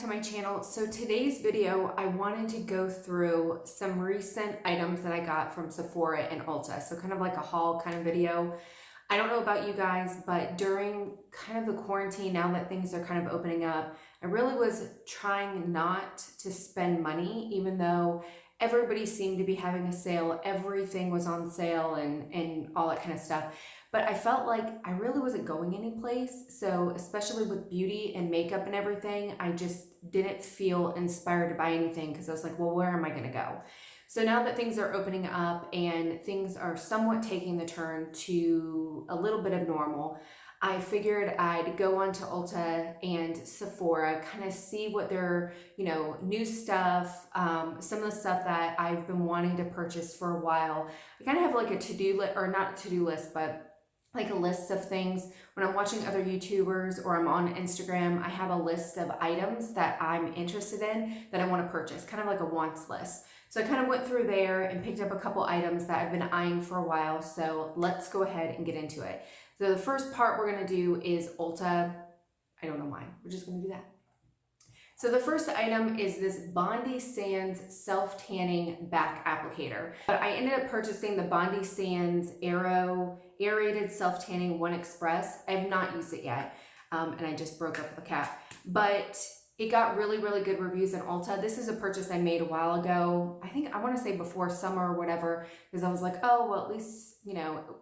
to my channel. So today's video, I wanted to go through some recent items that I got from Sephora and Ulta. So kind of like a haul kind of video. I don't know about you guys, but during kind of the quarantine, now that things are kind of opening up, I really was trying not to spend money, even though everybody seemed to be having a sale. Everything was on sale and all that kind of stuff. But I felt like I really wasn't going anyplace. So especially with beauty and makeup and everything, I just didn't feel inspired to buy anything because I was like, well, where am I going to go? So now that things are opening up and things are somewhat taking the turn to a little bit of normal, I figured I'd go on to Ulta and Sephora, kind of see what their, new stuff, some of the stuff that I've been wanting to purchase for a while. I kind of have like a to-do list, or not to-do list, but like a list of things. When I'm watching other YouTubers or I'm on Instagram, I have a list of items that I'm interested in that I want to purchase, kind of like a wants list. So I kind of went through there and picked up a couple items that I've been eyeing for a while. So let's go ahead and get into it. So the first part we're going to do is Ulta. I don't know why. We're just going to do that. So the first item is this Bondi Sands Self-Tanning Back Applicator. But I ended up purchasing the Bondi Sands Aerated Self-Tanning 1 Express. I have not used it yet, and I just broke up the cap. But it got really, really good reviews in Ulta. This is a purchase I made a while ago. I want to say before summer or whatever, because I was like, oh, well, at least,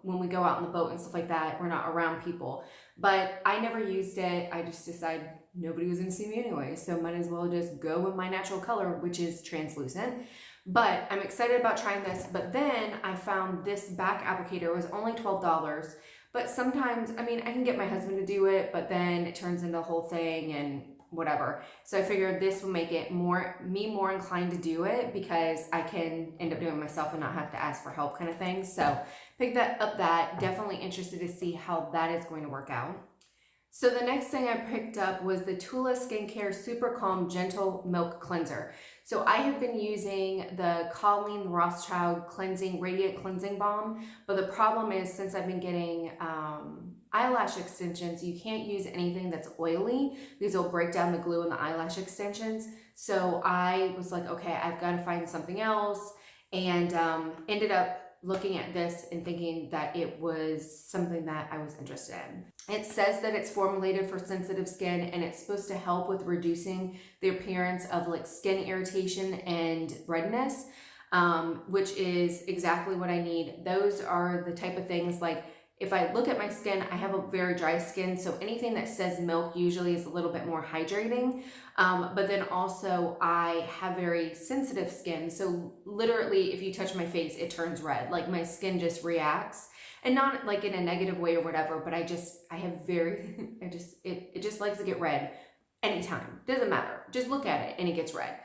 when we go out on the boat and stuff like that, we're not around people. But I never used it. I just decided nobody was going to see me anyway, so might as well just go with my natural color, which is translucent. But I'm excited about trying this. But then I found this back applicator. It was only $12. But sometimes, I can get my husband to do it, but then it turns into a whole thing and whatever. So I figured this will make it more inclined to do it because I can end up doing it myself and not have to ask for help kind of thing. So pick that. Definitely interested to see how that is going to work out. So the next thing I picked up was the Tula Skincare Super Calm Gentle Milk Cleanser. So I have been using the Colleen Rothschild Radiant Cleansing Balm, but the problem is since I've been getting eyelash extensions, you can't use anything that's oily because it'll break down the glue in the eyelash extensions. So I was like, okay, I've got to find something else, and ended up looking at this and thinking that it was something that I was interested in. It says that it's formulated for sensitive skin and it's supposed to help with reducing the appearance of like skin irritation and redness, which is exactly what I need. Those are the type of things, like if I look at my skin, I have a very dry skin, so anything that says milk usually is a little bit more hydrating. But then also I have very sensitive skin, so literally if you touch my face, it turns red. Like my skin just reacts, and not like in a negative way or whatever, but it just likes to get red anytime. Doesn't matter. Just look at it and it gets red.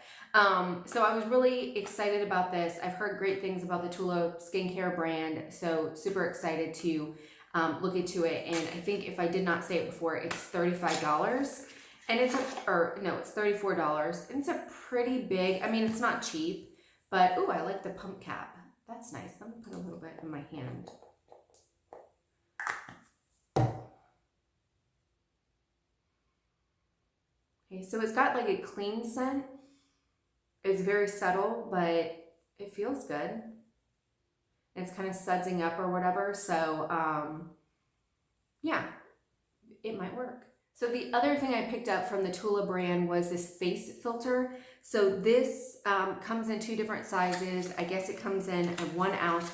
So I was really excited about this. I've heard great things about the Tula skincare brand, so super excited to look into it. And I think if I did not say it before, it's $35. And it's $34. And it's a pretty big, it's not cheap, but ooh, I like the pump cap. That's nice. Let me put a little bit in my hand. Okay, so it's got like a clean scent. It's very subtle, but it feels good. It's kind of sudsing up or whatever. So, yeah, it might work. So the other thing I picked up from the Tula brand was this face filter. So this comes in 2 different sizes. I guess it comes in a 1 ounce,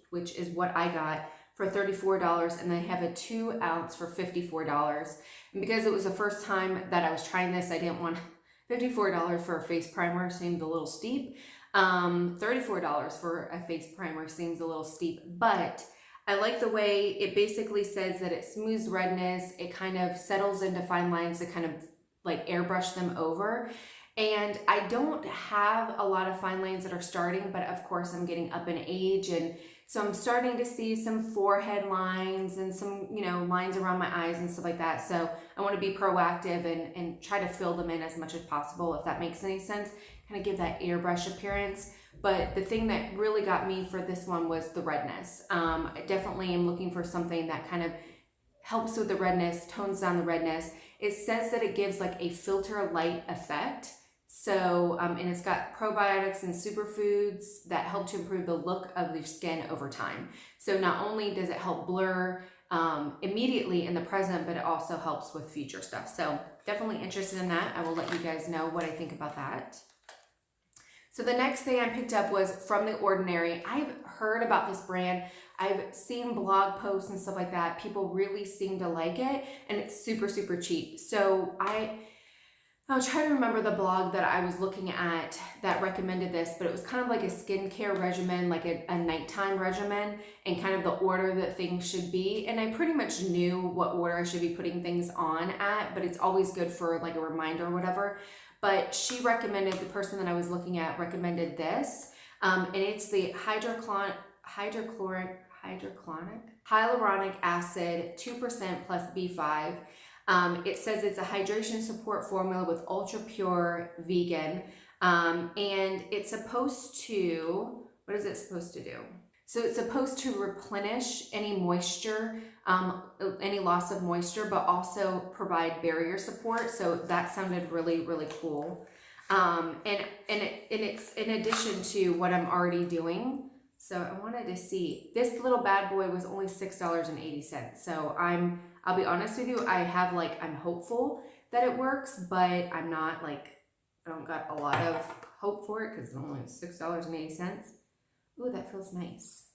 which is what I got, for $34, and they have a 2 ounce for $54. And because it was the first time that I was trying this, I didn't want $54 for a face primer seemed a little steep. $34 for a face primer seems a little steep, but I like the way it basically says that it smooths redness. It kind of settles into fine lines to kind of like airbrush them over. And I don't have a lot of fine lines that are starting, but of course I'm getting up in age, and so I'm starting to see some forehead lines and some, lines around my eyes and stuff like that. So I want to be proactive and try to fill them in as much as possible, if that makes any sense, kind of give that airbrush appearance. But the thing that really got me for this one was the redness. I definitely am looking for something that kind of helps with the redness, tones down the redness. It says that it gives like a filter light effect. So, and it's got probiotics and superfoods that help to improve the look of your skin over time. So not only does it help blur immediately in the present, but it also helps with future stuff. So definitely interested in that. I will let you guys know what I think about that. So the next thing I picked up was from The Ordinary. I've heard about this brand. I've seen blog posts and stuff like that. People really seem to like it, and it's super, super cheap. So I'll try to remember the blog that I was looking at that recommended this, but it was kind of like a skincare regimen, like a nighttime regimen, and kind of the order that things should be. And I pretty much knew what order I should be putting things on at, but it's always good for like a reminder or whatever. But she recommended, the person that I was looking at recommended this, and it's the hyaluronic acid 2% plus B5. It says it's a hydration support formula with ultra pure vegan, and it's supposed to, what is it supposed to do? So it's supposed to replenish any moisture, any loss of moisture, but also provide barrier support. So that sounded really, really cool. And it's in addition to what I'm already doing. So I wanted to see, this little bad boy was only $6.80. So I'll be honest with you, I'm hopeful that it works, but I'm not like, I don't got a lot of hope for it because it's only $6.80. Ooh, that feels nice.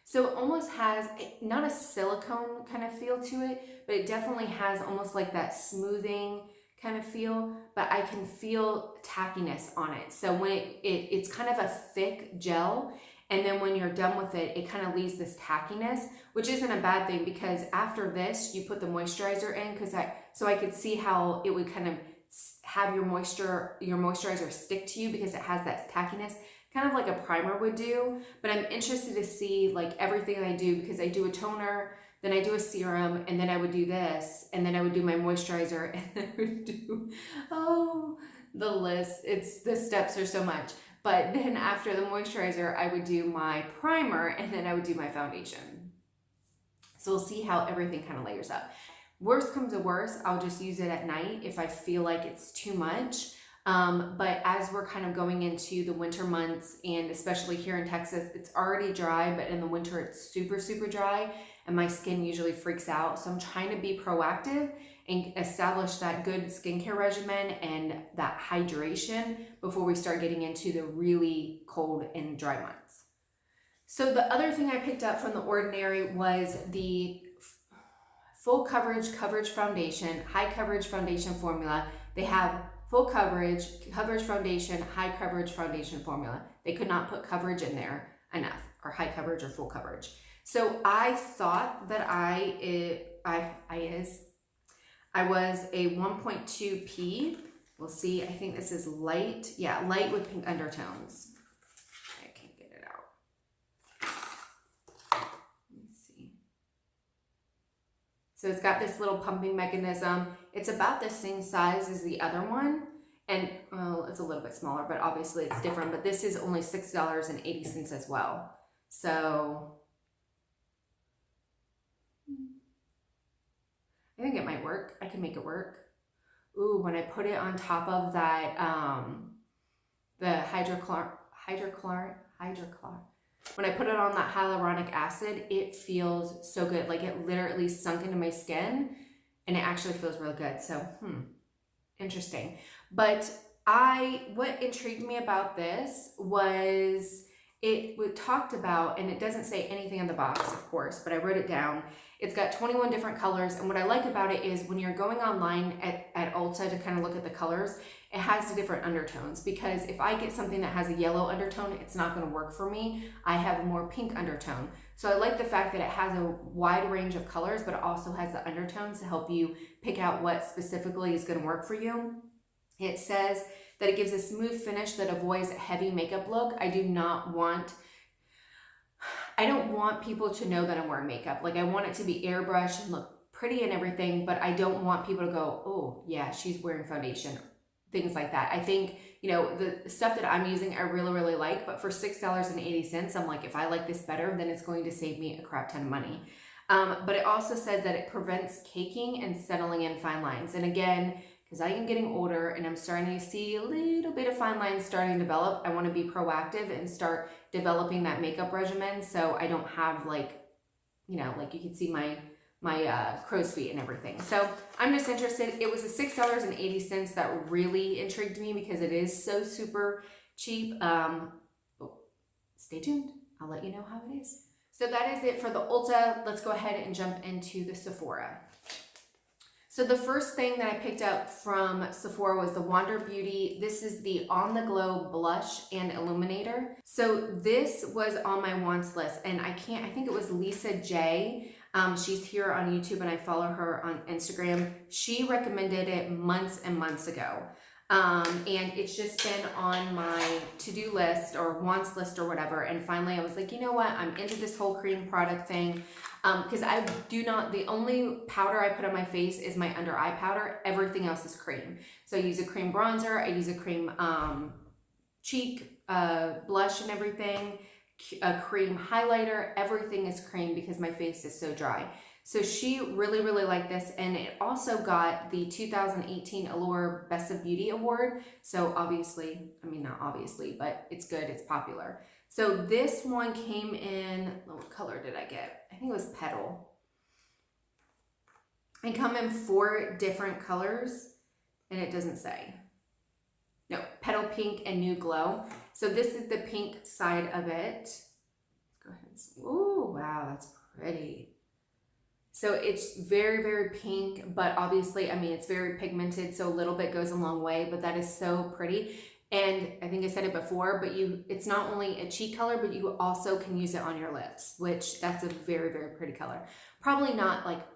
So it almost has, not a silicone kind of feel to it, but it definitely has almost like that smoothing kind of feel, but I can feel tackiness on it. So when it's kind of a thick gel, and then when you're done with it, it kind of leaves this tackiness, which isn't a bad thing because after this, you put the moisturizer in so I could see how it would kind of have your moisturizer stick to you because it has that tackiness, kind of like a primer would do. But I'm interested to see like everything I do, because I do a toner, then I do a serum, and then I would do this, and then I would do my moisturizer, and then I would do, the list. The steps are so much. But then after the moisturizer, I would do my primer, and then I would do my foundation. So we'll see how everything kind of layers up. Worst comes to worst, I'll just use it at night if I feel like it's too much. But as we're kind of going into the winter months, and especially here in Texas, it's already dry, but in the winter it's super, super dry, and my skin usually freaks out. So I'm trying to be proactive and establish that good skincare regimen and that hydration before we start getting into the really cold and dry months. So the other thing I picked up from The Ordinary was the full coverage foundation, high coverage foundation formula. They have full coverage foundation, high coverage foundation formula. They could not put coverage in there enough, or high coverage or full coverage. So I thought that I was a 1.2P. We'll see. I think this is light. Yeah, light with pink undertones. I can't get it out. Let me see. So it's got this little pumping mechanism. It's about the same size as the other one. And, well, it's a little bit smaller, but obviously it's different. But this is only $6.80 as well. So I think it might work. I can make it work. Ooh, when I put it on top of that, the hydrochlor. When I put it on that hyaluronic acid, it feels so good. Like it literally sunk into my skin, and it actually feels really good. So, interesting. But what intrigued me about this was it talked about, and it doesn't say anything on the box, of course, but I wrote it down. It's got 21 different colors, and what I like about it is when you're going online at Ulta to kind of look at the colors, it has the different undertones, because if I get something that has a yellow undertone, it's not going to work for me. I have a more pink undertone. So I like the fact that it has a wide range of colors, but it also has the undertones to help you pick out what specifically is going to work for you. It says that it gives a smooth finish that avoids a heavy makeup look. I don't want people to know that I'm wearing makeup. Like, I want it to be airbrushed and look pretty and everything, but I don't want people to go, oh yeah, she's wearing foundation, things like that. I think, the stuff that I'm using, I really, really like, but for $6.80, I'm like, if I like this better, then it's going to save me a crap ton of money. But it also says that it prevents caking and settling in fine lines. And again, because I am getting older and I'm starting to see a little bit of fine lines starting to develop, I want to be proactive and start developing that makeup regimen so I don't have like, you know, like you can see my crow's feet and everything. So I'm just interested. It was a $6.80 that really intrigued me because it is so super cheap. Stay tuned. I'll let you know how it is. So that is it for the Ulta. Let's go ahead and jump into the Sephora. So the first thing that I picked up from Sephora was the Wander Beauty. This is the On the Glow Blush and Illuminator. So this was on my wants list, and I think it was Lisa J. She's here on YouTube and I follow her on Instagram. She recommended it months and months ago. And it's just been on my to-do list or wants list or whatever. And finally I was like, you know what? I'm into this whole cream product thing. Because the only powder I put on my face is my under eye powder. Everything else is cream. So I use a cream bronzer. I use a cream cheek blush and everything. A cream highlighter. Everything is cream because my face is so dry. So she really, really liked this, and it also got the 2018 Allure Best of Beauty Award. So obviously, I mean, not obviously, but it's good, it's popular. So this one came in, what color did I get? I think it was Petal. They come in 4 different colors, and it doesn't say. No, Petal Pink and Nude Glow. So this is the pink side of it. Let's go ahead and see. Ooh, wow, that's pretty. So it's very, very pink, but obviously, I mean, it's very pigmented, so a little bit goes a long way, but that is so pretty. And I think I said it before, but it's not only a cheek color, but you also can use it on your lips, which that's a very, very pretty color. Probably not like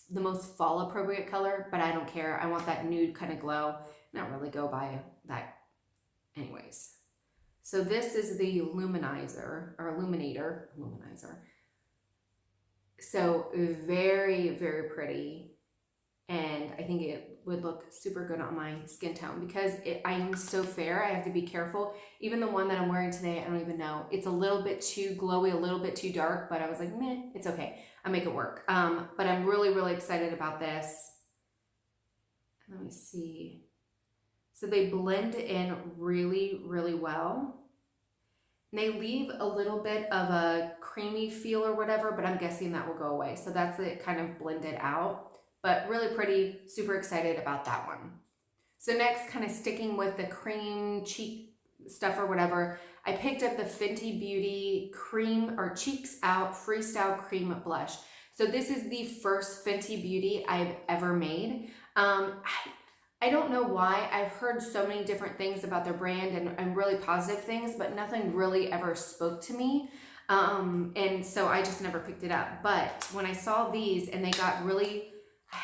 the most fall appropriate color, but I don't care. I want that nude kind of glow. I don't really go by that anyways. So this is the Illuminator. So very, very pretty. And I think it would look super good on my skin tone because I am so fair. I have to be careful. Even the one that I'm wearing today, I don't even know. It's a little bit too glowy, a little bit too dark, but I was like, meh, it's okay. I'll make it work. But I'm really, really excited about this. Let me see. So they blend in really, really well. And they leave a little bit of a creamy feel or whatever, but I'm guessing that will go away. So that's it kind of blended out, but really pretty, super excited about that one. So next, kind of sticking with the cream cheek stuff or whatever, I picked up the Fenty Beauty Cream or Cheeks Out Freestyle Cream Blush. So this is the first Fenty Beauty I've ever made. I don't know why. I've heard so many different things about their brand and really positive things, but nothing really ever spoke to me. And so I just never picked it up. But when I saw these and they got really, I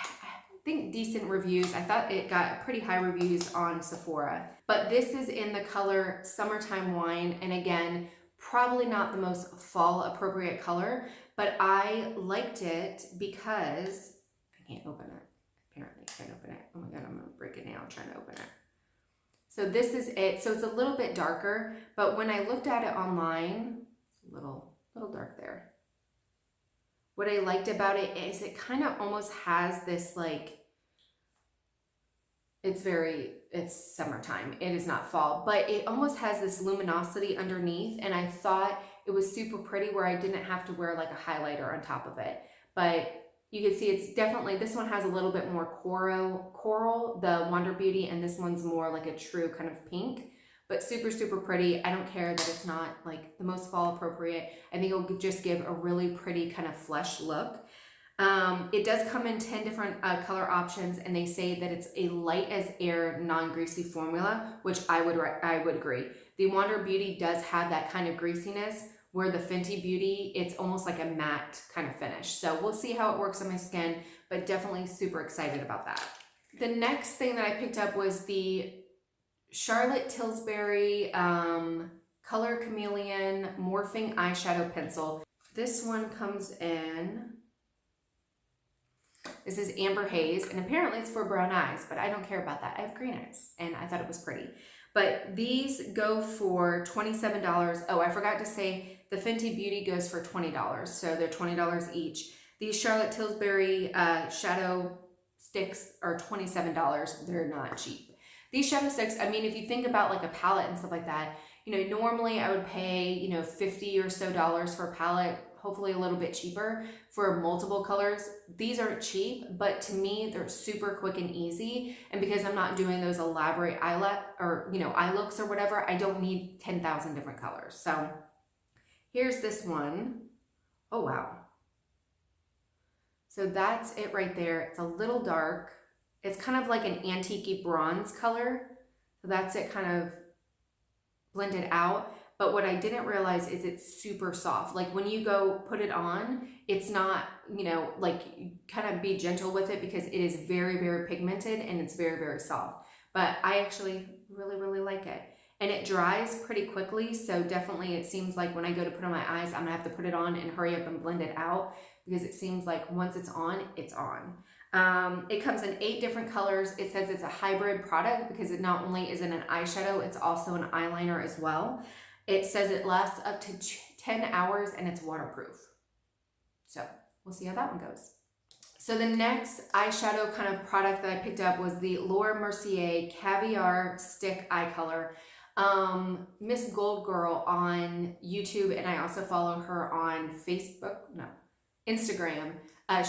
think, decent reviews, I thought it got pretty high reviews on Sephora. But this is in the color Summertime Wine. And again, probably not the most fall appropriate color, but I liked it because I can't open it. Apparently I can't open it. Oh my God, I'm gonna break it now trying to open it. So this is it. So it's a little bit darker, but when I looked at it online, it's a little dark there. What I liked about it is it kind of almost has this like, it's summertime. It is not fall, but it almost has this luminosity underneath. And I thought it was super pretty where I didn't have to wear like a highlighter on top of it. But you can see it's definitely, this one has a little bit more coral, the Wander Beauty, and this one's more like a true kind of pink, but super, super pretty. I don't care that it's not like the most fall appropriate. I think it'll just give a really pretty kind of flesh look. It does come in 10 different color options, and they say that it's a light as air, non-greasy formula, which I would agree. The Wander Beauty does have that kind of greasiness, where the Fenty Beauty, it's almost like a matte kind of finish. So we'll see how it works on my skin, but definitely super excited about that. The next thing that I picked up was the Charlotte Tilbury Color Chameleon Morphing Eyeshadow Pencil. This one comes in, this is Amber Haze, and apparently it's for brown eyes, but I don't care about that. I have green eyes, and I thought it was pretty. But these go for $27. Oh, I forgot to say the Fenty Beauty goes for $20. So they're $20 each. These Charlotte Tilbury shadow sticks are $27. They're not cheap. These shadow sticks, I mean, if you think about like a palette and stuff like that, you know, normally I would pay, you know, $50 or so for a palette, hopefully a little bit cheaper for multiple colors. These aren't cheap, but to me, they're super quick and easy. And because I'm not doing those elaborate eye looks or whatever, I don't need 10,000 different colors. So here's this one. Oh, wow. So that's it right there. It's a little dark. It's kind of like an antique-y bronze color. So that's it kind of blended out. But what I didn't realize is it's super soft. Like when you go put it on, it's not, you know, like kind of be gentle with it because it is very, very pigmented and it's very, very soft. But I actually really, really like it. And it dries pretty quickly. So definitely it seems like when I go to put on my eyes, I'm gonna have to put it on and hurry up and blend it out because it seems like once it's on, it's on. It comes in 8 different colors. It says it's a hybrid product because it not only is it an eyeshadow, it's also an eyeliner as well. It says it lasts up to 10 hours and it's waterproof. So we'll see how that one goes. So the next eyeshadow kind of product that I picked up was the Mercier Caviar Stick Eye Color. Miss Gold Girl on YouTube, and I also follow her on Instagram.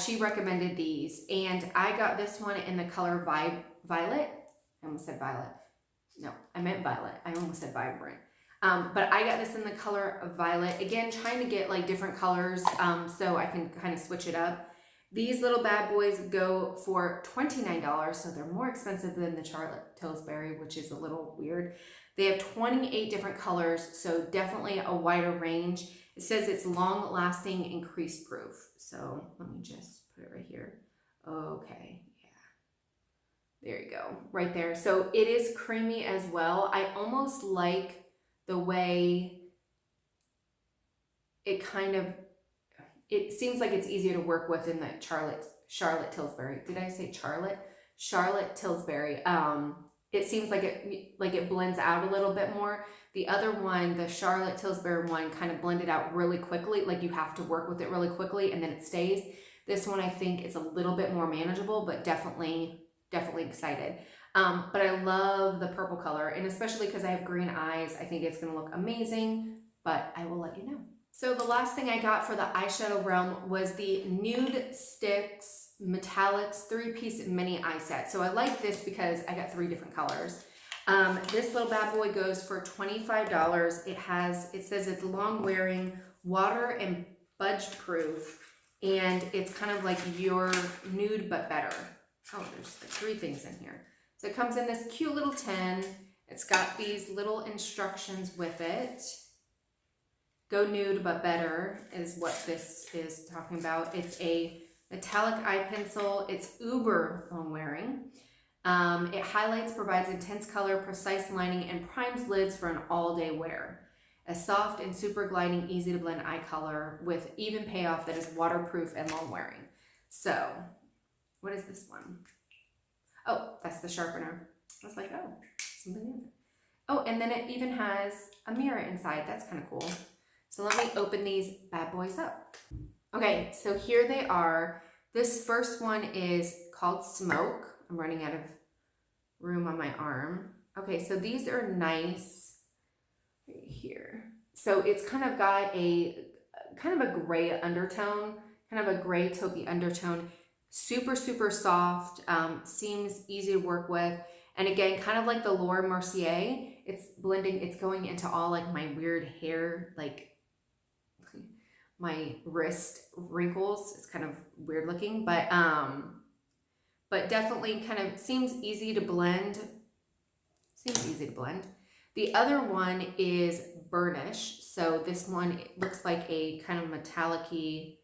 She recommended these, and I got this one in the color Violet. I almost said violet. No, I meant violet. I almost said vibrant. But I got this in the color of violet. Again, trying to get like different colors so I can kind of switch it up. These little bad boys go for $29, so they're more expensive than the Charlotte Tilbury, which is a little weird. They have 28 different colors, so definitely a wider range. It says it's long-lasting and crease-proof. So let me just put it right here. Okay, yeah. There you go, right there. So it is creamy as well. I almost like the way it kind of, it seems like it's easier to work with in the Charlotte Tilbury. Did I say Charlotte? Charlotte Tilbury. It seems like it blends out a little bit more. The other one, the Charlotte Tilbury one, kind of blended out really quickly. Like you have to work with it really quickly and then it stays. This one I think is a little bit more manageable, but definitely excited. But I love the purple color, and especially because I have green eyes, I think it's gonna look amazing, but I will let you know. So the last thing I got for the eyeshadow realm was the Nudestix Metallics 3-piece mini eye set. So I like this because I got 3 different colors. This little bad boy goes for $25. It says it's long wearing, water and budge proof, and it's kind of like your nude but better. Oh, there's like 3 things in here. So it comes in this cute little tin. It's got these little instructions with it. Go nude but better is what this is talking about. It's a metallic eye pencil. It's uber long wearing. It highlights, provides intense color, precise lining, and primes lids for an all-day wear. A soft and super gliding, easy to blend eye color with even payoff that is waterproof and long wearing. So, what is this one? Oh, that's the sharpener. I was like, oh, something new. Oh, and then it even has a mirror inside. That's kind of cool. So let me open these bad boys up. Okay, so here they are. This first one is called Smoke. I'm running out of room on my arm. Okay, so these are nice right here. So it's kind of got a gray undertone, kind of a gray taupey undertone. Super, super soft, seems easy to work with. And again, kind of like the Mercier, it's blending, it's going into all like my weird hair, like my wrist wrinkles. It's kind of weird looking, but definitely kind of seems easy to blend. The other one is Burnish. So this one, it looks like a kind of metallic-y.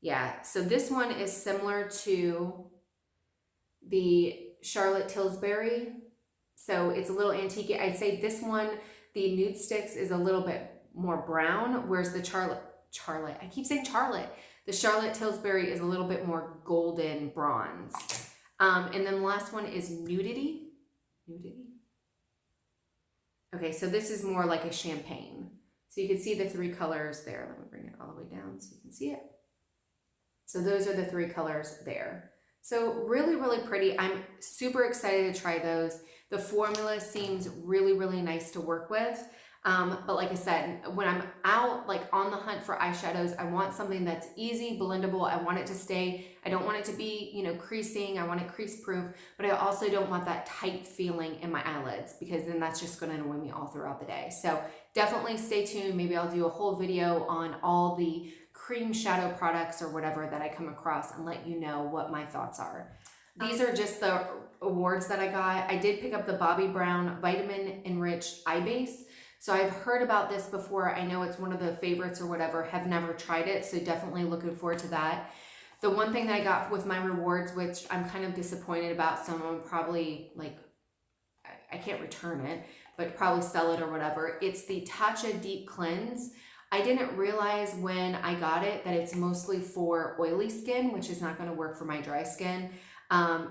Yeah, so this one is similar to the Charlotte Tilbury. So it's a little antique. I'd say this one, the Nudestix, is a little bit more brown, whereas the I keep saying Charlotte. The Charlotte Tilbury is a little bit more golden bronze. And then the last one is Nudity. Okay, so this is more like a champagne. So you can see the 3 colors there. Let me bring it all the way down so you can see it. So those are the 3 colors there. So really, really pretty. I'm super excited to try those. The formula seems really, really nice to work with. But like I said, when I'm out like on the hunt for eyeshadows, I want something that's easy, blendable. I want it to stay. I don't want it to be, you know, creasing. I want it crease proof, but I also don't want that tight feeling in my eyelids because then that's just going to annoy me all throughout the day. So definitely stay tuned. Maybe I'll do a whole video on all the cream shadow products or whatever that I come across and let you know what my thoughts are. These are just the awards that I got. I did pick up the Bobbi Brown Vitamin Enriched Eye Base. So I've heard about this before. I know it's one of the favorites or whatever, have never tried it. So definitely looking forward to that. The one thing that I got with my rewards, which I'm kind of disappointed about, someone probably like, I can't return it, but probably sell it or whatever. It's the Tatcha Deep Cleanse. I didn't realize when I got it that it's mostly for oily skin, which is not going to work for my dry skin.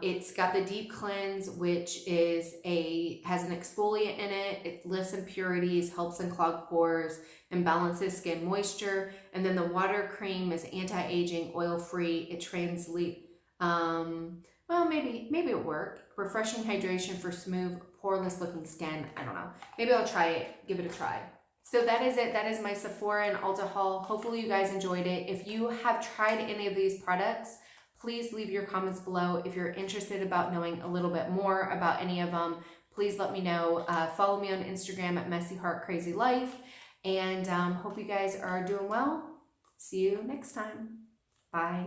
It's got the deep cleanse, which is has an exfoliant in it. It lifts impurities, helps unclog pores, and balances skin moisture. And then the water cream is anti-aging, oil-free. It translates, well, maybe it worked. Refreshing hydration for smooth, poreless looking skin. I don't know. Maybe I'll try it, give it a try. So that is it. That is my Sephora and Ulta haul. Hopefully you guys enjoyed it. If you have tried any of these products, please leave your comments below. If you're interested about knowing a little bit more about any of them, please let me know. Follow me on Instagram at messyheartcrazylife. And hope you guys are doing well. See you next time. Bye.